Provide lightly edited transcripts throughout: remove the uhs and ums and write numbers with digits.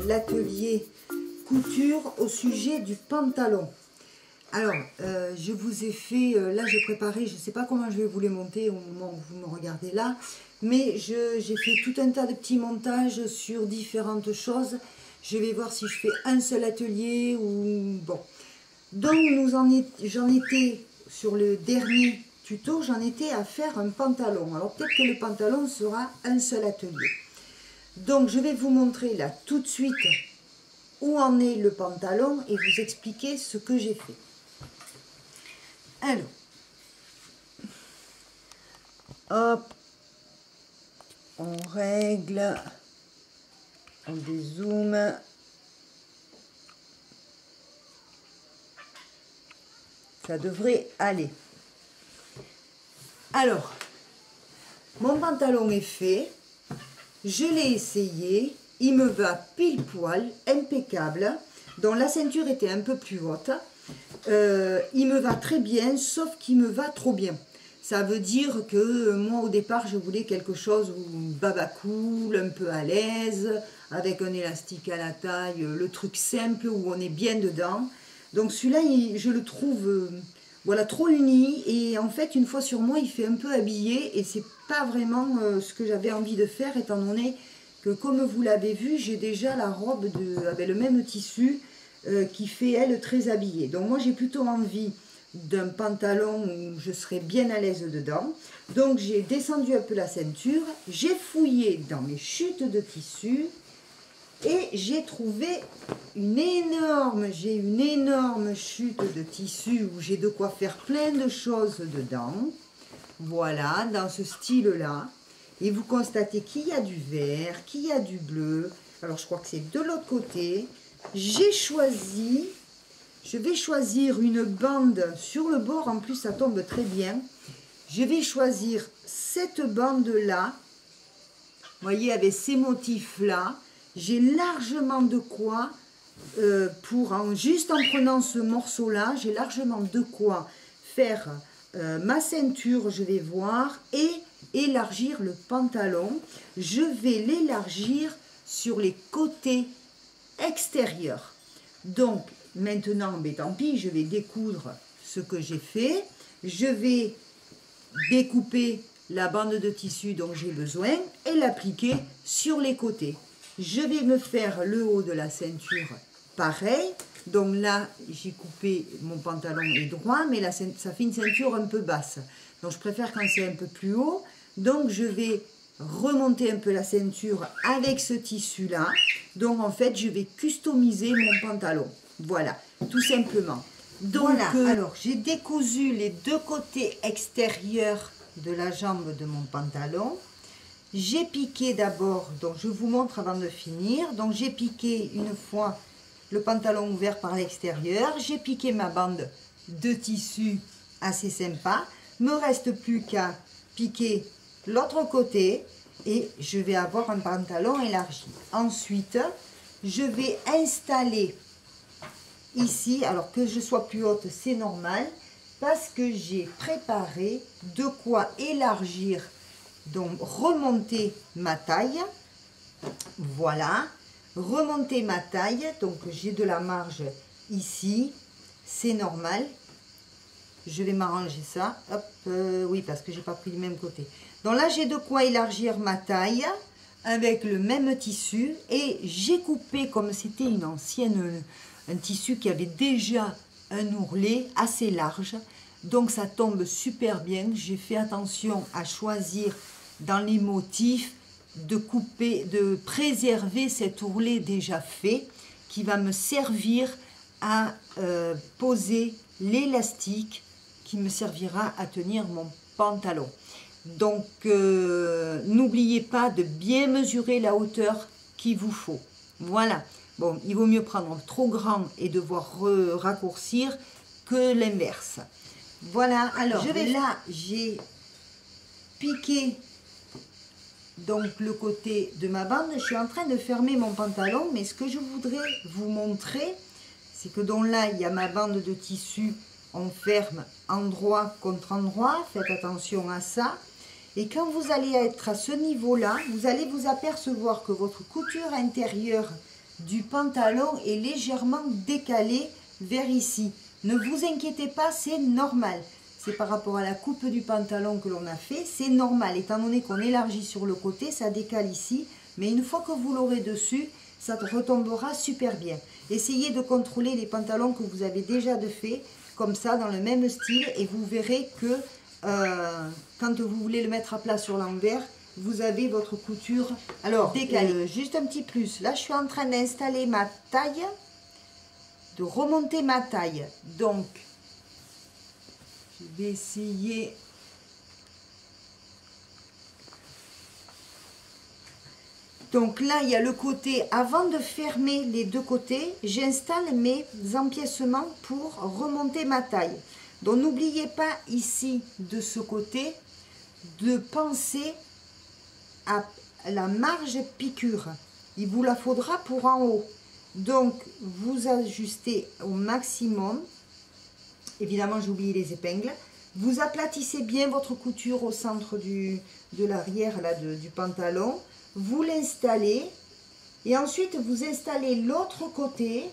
l'atelier couture au sujet du pantalon. Alors, je vous ai fait, là j'ai préparé, je ne sais pas comment je vais vous les monter au moment où vous me regardez là, mais j'ai fait tout un tas de petits montages sur différentes choses. Je vais voir si je fais un seul atelier ou... Bon. Donc, j'en étais sur le dernier tuto, j'en étais à faire un pantalon. Alors, peut-être que le pantalon sera un seul atelier. Donc, je vais vous montrer là tout de suite où en est le pantalon et vous expliquer ce que j'ai fait. Alors, hop, on règle, on dézoome. Ça devrait aller. Alors, mon pantalon est fait, je l'ai essayé, il me va pile poil, impeccable, dont la ceinture était un peu plus haute. Il me va très bien, sauf qu'il me va trop bien. Ça veut dire que moi au départ je voulais quelque chose où baba cool, un peu à l'aise, avec un élastique à la taille, le truc simple où on est bien dedans. Donc celui-là je le trouve voilà, trop uni et en fait une fois sur moi il fait un peu habillé et c'est pas vraiment ce que j'avais envie de faire étant donné que comme vous l'avez vu j'ai déjà la robe avec le même tissu qui fait elle très habillée. Donc moi j'ai plutôt envie d'un pantalon où je serais bien à l'aise dedans. Donc j'ai descendu un peu la ceinture, j'ai fouillé dans mes chutes de tissu et j'ai trouvé j'ai une énorme chute de tissu où j'ai de quoi faire plein de choses dedans. Voilà, dans ce style-là. Et vous constatez qu'il y a du vert, qu'il y a du bleu. Alors je crois que c'est de l'autre côté. J'ai choisi, je vais choisir une bande sur le bord, en plus ça tombe très bien. Je vais choisir cette bande-là, vous voyez, avec ces motifs-là. J'ai largement de quoi, juste en prenant ce morceau-là, j'ai largement de quoi faire ma ceinture, je vais voir, et élargir le pantalon. Je vais l'élargir sur les côtés extérieur. Donc maintenant, mais tant pis, je vais découdre ce que j'ai fait. Je vais découper la bande de tissu dont j'ai besoin et l'appliquer sur les côtés. Je vais me faire le haut de la ceinture pareil. Donc là, j'ai coupé, mon pantalon est droit, mais là, ça fait une ceinture un peu basse. Donc je préfère quand c'est un peu plus haut. Donc je vais remonter un peu la ceinture avec ce tissu là. Donc en fait je vais customiser mon pantalon, voilà, tout simplement. Donc voilà, alors j'ai décousu les deux côtés extérieurs de la jambe de mon pantalon. J'ai piqué d'abord, donc je vous montre avant de finir. Donc j'ai piqué une fois le pantalon ouvert par l'extérieur, j'ai piqué ma bande de tissu assez sympa. Me reste plus qu'à piquer l'autre côté et je vais avoir un pantalon élargi. Ensuite, je vais installer ici, alors que je sois plus haute, c'est normal, parce que j'ai préparé de quoi élargir, donc remonter ma taille. Voilà, remonter ma taille, donc j'ai de la marge ici, c'est normal. Je vais m'arranger ça, hop, oui, parce que j'ai pas pris du même côté. Donc là, j'ai de quoi élargir ma taille avec le même tissu. Et j'ai coupé, comme c'était un tissu qui avait déjà un ourlet assez large. Donc ça tombe super bien. J'ai fait attention à choisir dans les motifs de couper, de préserver cet ourlet déjà fait qui va me servir à poser l'élastique qui me servira à tenir mon pantalon. Donc n'oubliez pas de bien mesurer la hauteur qu'il vous faut. Voilà, bon, il vaut mieux prendre trop grand et devoir raccourcir que l'inverse. Voilà, alors là j'ai piqué donc le côté de ma bande. Je suis en train de fermer mon pantalon, mais ce que je voudrais vous montrer, c'est que donc là il y a ma bande de tissu. On ferme endroit contre endroit, faites attention à ça. Et quand vous allez être à ce niveau-là, vous allez vous apercevoir que votre couture intérieure du pantalon est légèrement décalé vers ici. Ne vous inquiétez pas, c'est normal. C'est par rapport à la coupe du pantalon que l'on a fait, c'est normal. Étant donné qu'on élargit sur le côté, ça décale ici. Mais une fois que vous l'aurez dessus, ça retombera super bien. Essayez de contrôler les pantalons que vous avez déjà de fait, comme ça, dans le même style. Et vous verrez que quand vous voulez le mettre à plat sur l'envers, vous avez votre couture décalée. Juste un petit plus. Là, je suis en train d'installer ma taille, de remonter ma taille. Donc, je vais essayer... Donc là, il y a le côté, avant de fermer les deux côtés, j'installe mes empiècements pour remonter ma taille. Donc n'oubliez pas ici, de ce côté, de penser à la marge piqûre. Il vous la faudra pour en haut. Donc vous ajustez au maximum. Évidemment, j'ai oublié les épingles. Vous aplatissez bien votre couture au centre de l'arrière du pantalon. Vous l'installez et ensuite vous installez l'autre côté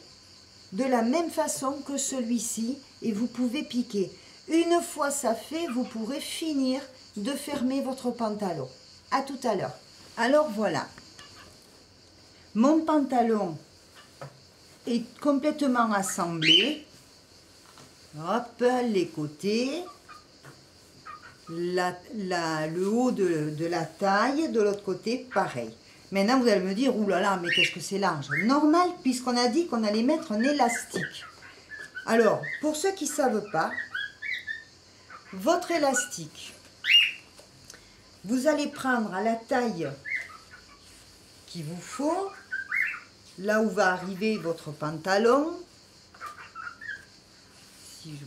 de la même façon que celui-ci et vous pouvez piquer. Une fois ça fait, vous pourrez finir de fermer votre pantalon. À tout à l'heure. Alors voilà, mon pantalon est complètement assemblé. Hop, les côtés. Le haut de la taille, de l'autre côté, pareil. Maintenant, vous allez me dire, oulala, mais qu'est-ce que c'est large? Normal, puisqu'on a dit qu'on allait mettre un élastique. Alors, pour ceux qui ne savent pas, votre élastique, vous allez prendre à la taille qu'il vous faut, là où va arriver votre pantalon.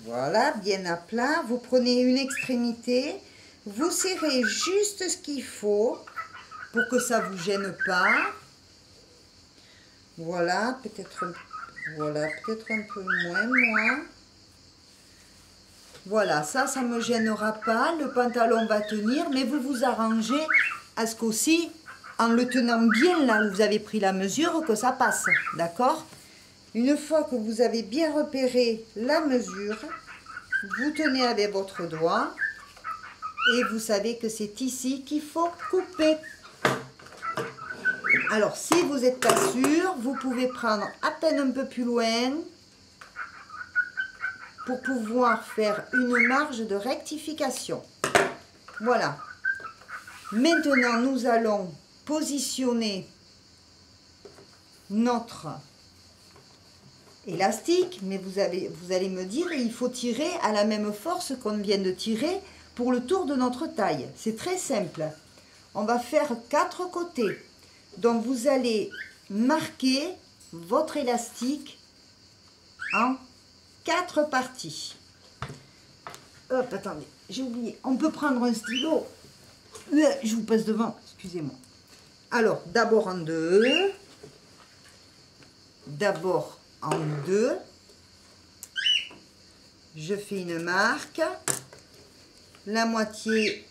Voilà, bien à plat. Vous prenez une extrémité, vous serrez juste ce qu'il faut pour que ça ne vous gêne pas. Voilà, peut-être un peu moins, moi. Voilà, ça ne me gênera pas. Le pantalon va tenir, mais vous vous arrangez à ce qu'aussi, en le tenant bien là où vous avez pris la mesure, que ça passe. D'accord ? Une fois que vous avez bien repéré la mesure, vous tenez avec votre doigt et vous savez que c'est ici qu'il faut couper. Alors, si vous n'êtes pas sûr, vous pouvez prendre à peine un peu plus loin pour pouvoir faire une marge de rectification. Voilà. Maintenant, nous allons positionner notre élastique, mais vous allez me dire, il faut tirer à la même force qu'on vient de tirer pour le tour de notre taille. C'est très simple. On va faire 4 côtés. Donc vous allez marquer votre élastique en 4 parties. Hop, attendez, j'ai oublié. On peut prendre un stylo. Je vous passe devant, excusez-moi. Alors, d'abord en 2. D'abord en 2, je fais une marque, la moitié,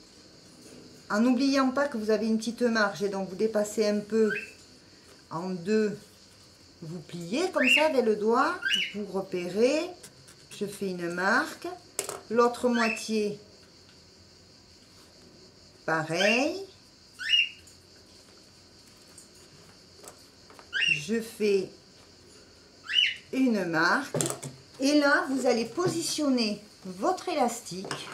en n'oubliant pas que vous avez une petite marge et donc vous dépassez un peu en 2, vous pliez comme ça avec le doigt, vous repérez, je fais une marque, l'autre moitié, pareil, je fais une marque et là vous allez positionner votre élastique.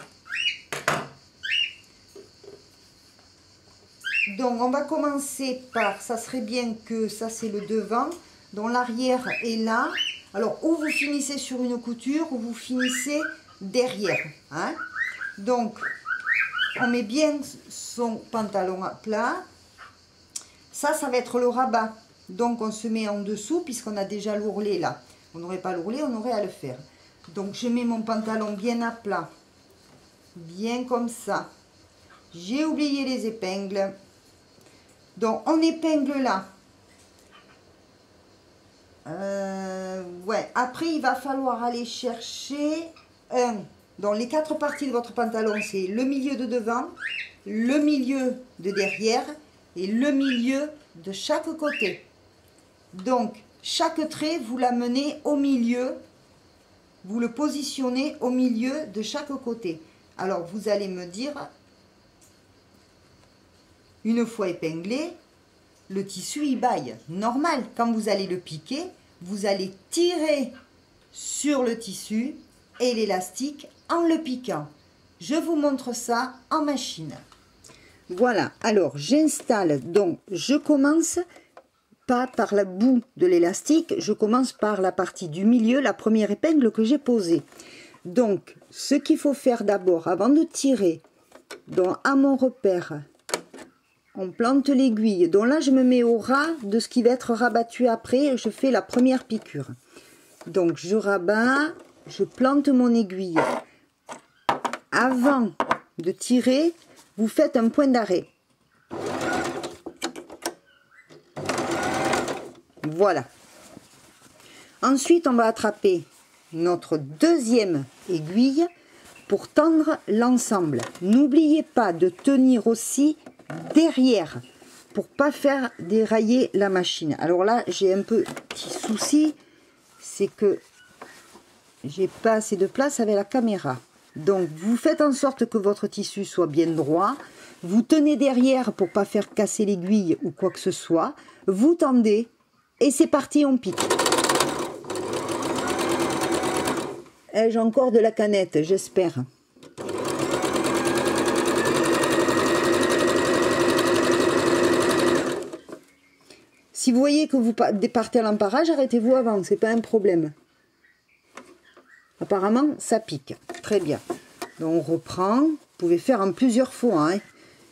Donc on va commencer par, ça serait bien que ça c'est le devant, dont l'arrière est là. Alors ou vous finissez sur une couture ou vous finissez derrière, hein. Donc on met bien son pantalon à plat. Ça va être le rabat. Donc on se met en dessous puisqu'on a déjà l'ourlet là. On n'aurait pas l'ourlet, on aurait à le faire. Donc je mets mon pantalon bien à plat. Bien comme ça. J'ai oublié les épingles. Donc on épingle là. Ouais. Après il va falloir aller chercher donc les 4 parties de votre pantalon, c'est le milieu de devant, le milieu de derrière et le milieu de chaque côté. Donc, chaque trait, vous l'amenez au milieu, vous le positionnez au milieu de chaque côté. Alors, vous allez me dire, une fois épinglé, le tissu il baille. Normal, quand vous allez le piquer, vous allez tirer sur le tissu et l'élastique en le piquant. Je vous montre ça en machine. Voilà, alors j'installe, donc je commence pas par la bout de l'élastique, je commence par la partie du milieu, la première épingle que j'ai posée. Donc, ce qu'il faut faire d'abord, avant de tirer, donc à mon repère, on plante l'aiguille. Donc là, je me mets au ras de ce qui va être rabattu après, je fais la première piqûre. Donc, je rabats, je plante mon aiguille. Avant de tirer, vous faites un point d'arrêt. Voilà. Ensuite, on va attraper notre deuxième aiguille pour tendre l'ensemble. N'oubliez pas de tenir aussi derrière pour pas faire dérailler la machine. Alors là, j'ai un petit souci, c'est que j'ai pas assez de place avec la caméra. Donc, vous faites en sorte que votre tissu soit bien droit. Vous tenez derrière pour pas faire casser l'aiguille ou quoi que ce soit. Vous tendez et c'est parti, on pique. Ai-je encore de la canette? J'espère. Si vous voyez que vous partez à l'emparage, arrêtez-vous avant, c'est pas un problème. Apparemment, ça pique. Très bien. Donc, on reprend. Vous pouvez faire en plusieurs fois. Hein.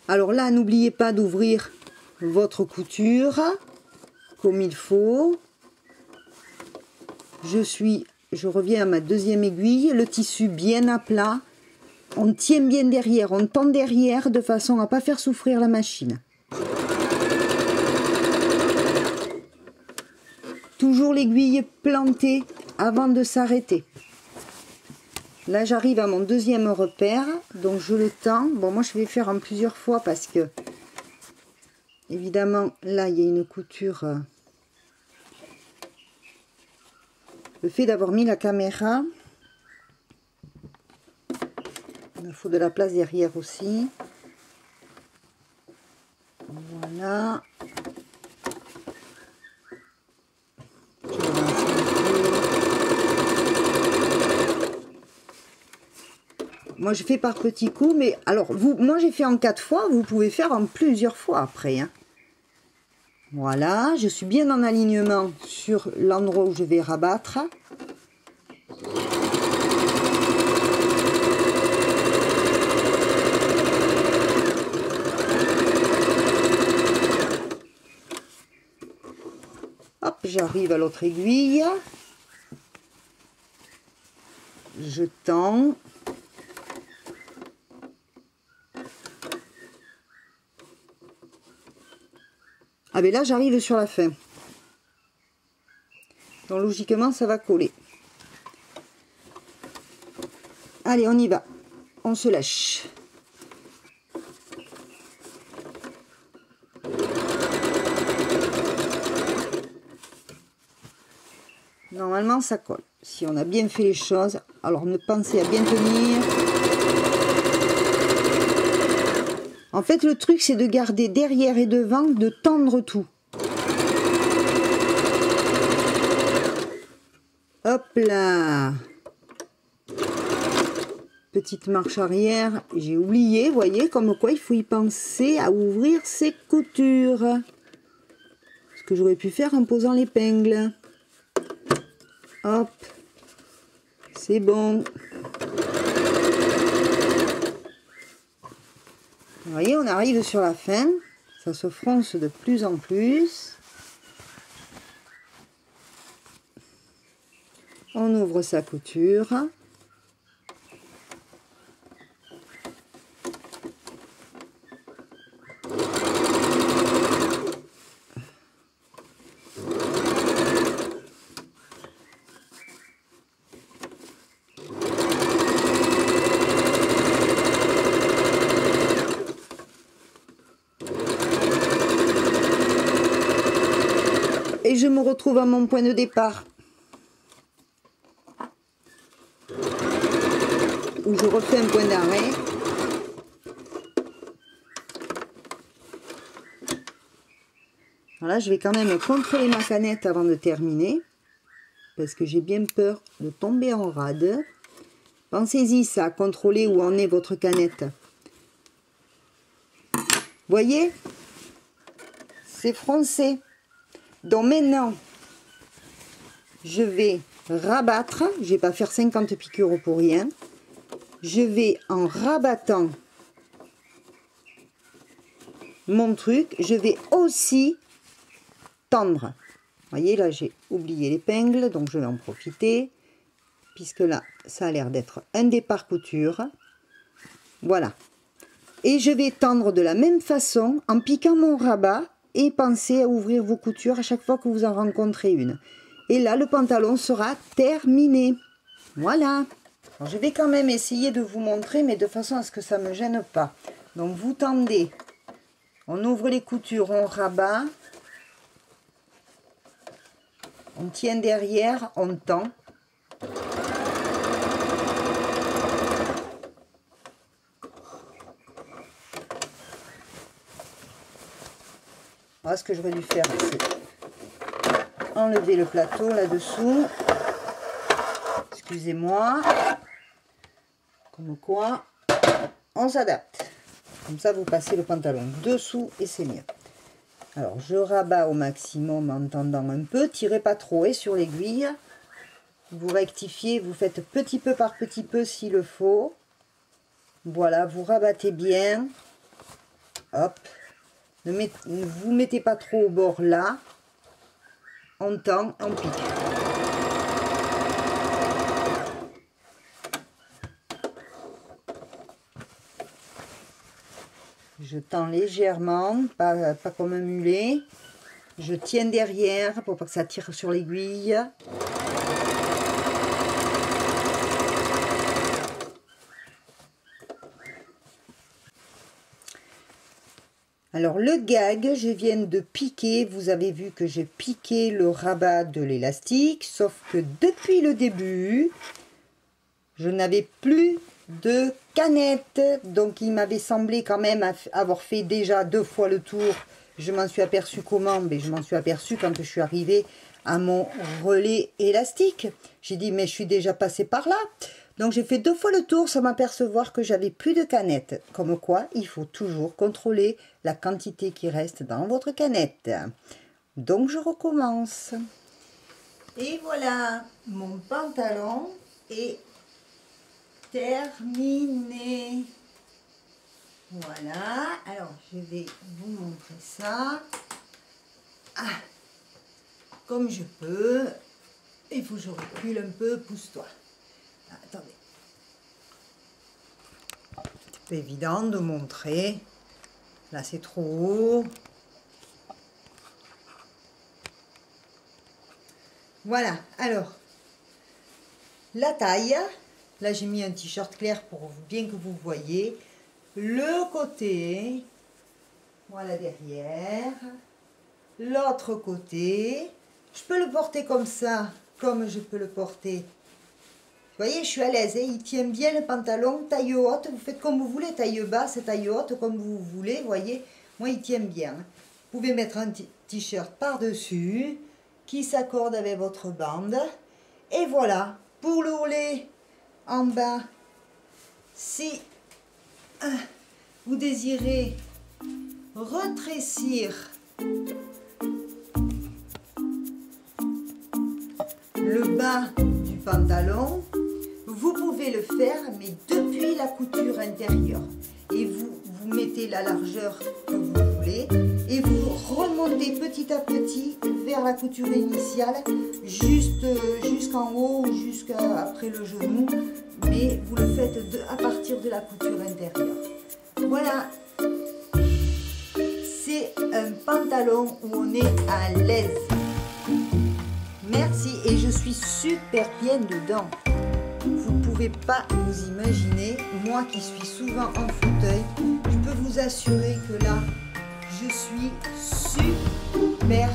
Alors là, n'oubliez pas d'ouvrir votre couture comme il faut. Je reviens à ma deuxième aiguille. Le tissu bien à plat. On tient bien derrière. On tend derrière de façon à ne pas faire souffrir la machine. Toujours l'aiguille plantée avant de s'arrêter. Là, j'arrive à mon deuxième repère, donc je le tends. Bon, moi, je vais faire en plusieurs fois parce que, évidemment, là, il y a une couture. Le fait d'avoir mis la caméra, il faut de la place derrière aussi. Voilà. Moi, je fais par petits coups, mais alors, moi, j'ai fait en 4 fois, vous pouvez faire en plusieurs fois après. Hein. Voilà, je suis bien en alignement sur l'endroit où je vais rabattre. Hop, j'arrive à l'autre aiguille. Je tends. Ah ben là j'arrive sur la fin. Donc logiquement ça va coller. Allez, on y va. On se lâche. Normalement ça colle. Si on a bien fait les choses, alors ne pensez à bien tenir. En fait, le truc, c'est de garder derrière et devant, de tendre tout. Hop là. Petite marche arrière. J'ai oublié, vous voyez, comme quoi il faut y penser à ouvrir ses coutures. Ce que j'aurais pu faire en posant l'épingle. Hop. C'est bon. Vous voyez, on arrive sur la fin, ça se fronce de plus en plus. On ouvre sa couture. retrouve à mon point de départ, où je refais un point d'arrêt. Voilà, je vais quand même contrôler ma canette avant de terminer, parce que j'ai bien peur de tomber en rade. Pensez-y ça, contrôlez où en est votre canette. Voyez, c'est froncé. Donc maintenant, je vais rabattre, je ne vais pas faire 50 piqûres pour rien. Je vais en rabattant mon truc, je vais aussi tendre. Voyez, là j'ai oublié l'épingle, donc je vais en profiter, puisque là ça a l'air d'être un départ couture. Voilà. Et je vais tendre de la même façon en piquant mon rabat, et pensez à ouvrir vos coutures à chaque fois que vous en rencontrez une. Et là le pantalon sera terminé. Voilà. Alors, je vais quand même essayer de vous montrer, mais de façon à ce que ça ne me gêne pas. Donc vous tendez, on ouvre les coutures, on rabat, on tient derrière, on tend. Voilà, ce que j'aurais dû faire, c'est enlever le plateau là-dessous. Excusez-moi. Comme quoi, on s'adapte. Comme ça, vous passez le pantalon dessous et c'est mieux. Alors, je rabats au maximum en tendant un peu. Tirez pas trop et sur l'aiguille. Vous rectifiez, vous faites petit peu par petit peu s'il le faut. Voilà, vous rabattez bien. Hop. Ne vous mettez pas trop au bord là. On tend, on pique. Je tends légèrement, pas comme un mulet. Je tiens derrière pour pas que ça tire sur l'aiguille. Alors le gag, je viens de piquer, vous avez vu que j'ai piqué le rabat de l'élastique, sauf que depuis le début, je n'avais plus de canette, donc il m'avait semblé quand même avoir fait déjà 2 fois le tour. Je m'en suis aperçu comment? Mais je m'en suis aperçu quand je suis arrivée à mon relais élastique. J'ai dit mais je suis déjà passée par là. Donc j'ai fait 2 fois le tour sans m'apercevoir que j'avais plus de canette. Comme quoi il faut toujours contrôler la quantité qui reste dans votre canette. Donc je recommence. Et voilà, mon pantalon est terminé. Voilà, alors je vais vous montrer ça. Ah, comme je peux. Il faut que je recule un peu, pousse-toi. Ah, attendez. C'est pas évident de montrer. Là c'est trop haut. Voilà, alors la taille. Là j'ai mis un t-shirt clair pour bien que vous voyez. Le côté, voilà derrière, l'autre côté, je peux le porter comme ça, comme je peux le porter. Vous voyez, je suis à l'aise, hein, il tient bien le pantalon, taille haute, vous faites comme vous voulez, taille basse, taille haute, comme vous voulez, vous voyez, moi il tient bien. Vous pouvez mettre un t-shirt par-dessus, qui s'accorde avec votre bande, et voilà, pour le haut en bas, si vous désirez retrécir le bas du pantalon, vous pouvez le faire, mais depuis la couture intérieure. Et vous mettez la largeur que vous voulez et vous remontez petit à petit vers la couture initiale, jusqu'en haut, jusqu'après le genou, mais vous le faites à partir de la couture intérieure. Voilà, c'est un pantalon où on est à l'aise. Merci, et je suis super bien dedans. Vous ne pouvez pas vous imaginer, moi qui suis souvent en fauteuil, je peux vous assurer que là, je suis super